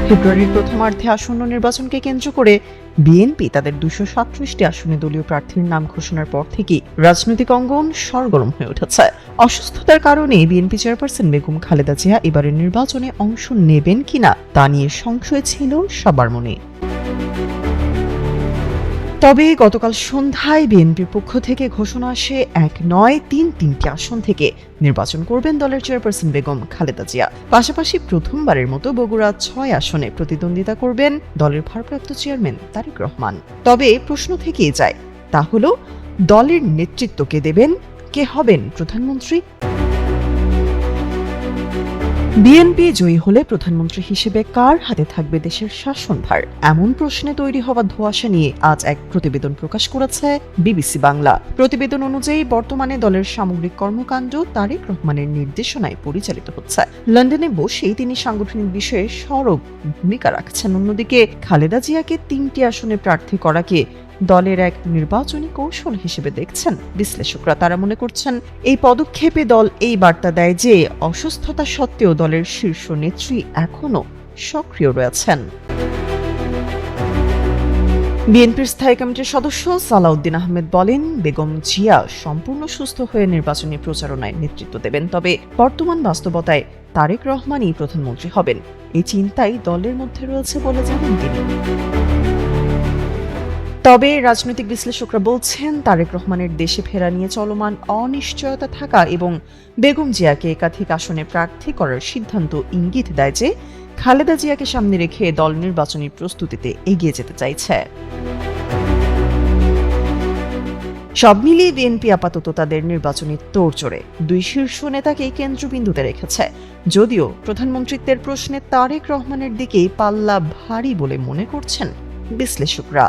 ফেব্রুয়ারির প্রথমার্ধে আসন্ন নির্বাচনকে কেন্দ্র করে বিএনপি তাদের ২৩৭টি আসনে দলীয় প্রার্থীর নাম ঘোষণার পর থেকেই রাজনৈতিক অঙ্গন সরগরম হয়ে উঠেছে। অসুস্থতার কারণে বিএনপি চেয়ারপারসন বেগম খালেদা জিয়া এবারের নির্বাচনে অংশ নেবেন কিনা তা নিয়ে সংশয় ছিল সবার মনে। তবে গতকাল সন্ধ্যায় বিএনপির পক্ষ থেকে ঘোষণা আসে এক নয় তিনটি আসন থেকে নির্বাচন করবেন দলের চেয়ারপারসন বেগম খালেদা জিয়া। পাশাপাশি প্রথমবারের মতো বগুড়া ৬ আসনে প্রতিদ্বন্দ্বিতা করবেন দলের ভারপ্রাপ্ত চেয়ারম্যান তারেক রহমান। তবে প্রশ্ন থেকেই যায়, তা হলো দলের নেতৃত্ব কে দেবেন, কে হবেন প্রধানমন্ত্রী? বিএনপি জয়ী হলে প্রধানমন্ত্রী হিসেবে কার হাতে থাকবে দেশের শাসনভার, এমন প্রশ্নে তৈরি হওয়া ধোঁয়াশা নিয়ে আজ এক প্রতিবেদন প্রকাশ করেছে বিবিসি বাংলা। প্রতিবেদন অনুযায়ী বর্তমানে দলের সামগ্রিক কর্মকাণ্ড তারেক রহমানের নির্দেশনায় পরিচালিত হচ্ছে। লন্ডনে বসেই তিনি সাংগঠনিক বিষয়ে সরব ভূমিকা রাখছেন। অন্যদিকে খালেদা জিয়াকে ৩টি আসনে প্রার্থী করাকে দলের এক নির্বাচনী কৌশল হিসেবে দেখছেন বিশ্লেষকরা। তারা মনে করছেন এই পদক্ষেপে দল এই বার্তা দেয় যে অসুস্থতা সত্ত্বেও দলের শীর্ষ নেত্রী এখনো সক্রিয় রয়েছেন। বিএনপির স্থায়ী কমিটির সদস্য সালাউদ্দিন আহমেদ বলেন, বেগম জিয়া সম্পূর্ণ সুস্থ হয়ে নির্বাচনী প্রচারণায় নেতৃত্ব দেবেন, তবে বর্তমান বাস্তবতায় তারেক রহমানই প্রধানমন্ত্রী হবেন, এই চিন্তাই দলের মধ্যে রয়েছে বলে জানান তিনি। তবে রাজনৈতিক বিশ্লেষকরা বলছেন, তারেক রহমানের দেশে ফেরা নিয়ে চলমান অনিশ্চয়তা থাকা এবং বেগম জিয়াকে একাধিক আসনে প্রার্থী করার সিদ্ধান্ত ইঙ্গিত দেয় যে খালেদা জিয়াকে সামনে রেখে দল নির্বাচনী প্রস্তুতিতে এগিয়ে যেতে চাইছে। সব মিলিয়ে বিএনপি আপাতত তাদের নির্বাচনী তোড়জোড়ে দুই শীর্ষ নেতাকেই কেন্দ্রবিন্দুতে রেখেছে। যদিও প্রধানমন্ত্রীত্বের প্রশ্নে তারেক রহমানের দিকেই পাল্লা ভারী বলে মনে করছেন বিশ্লেষকরা।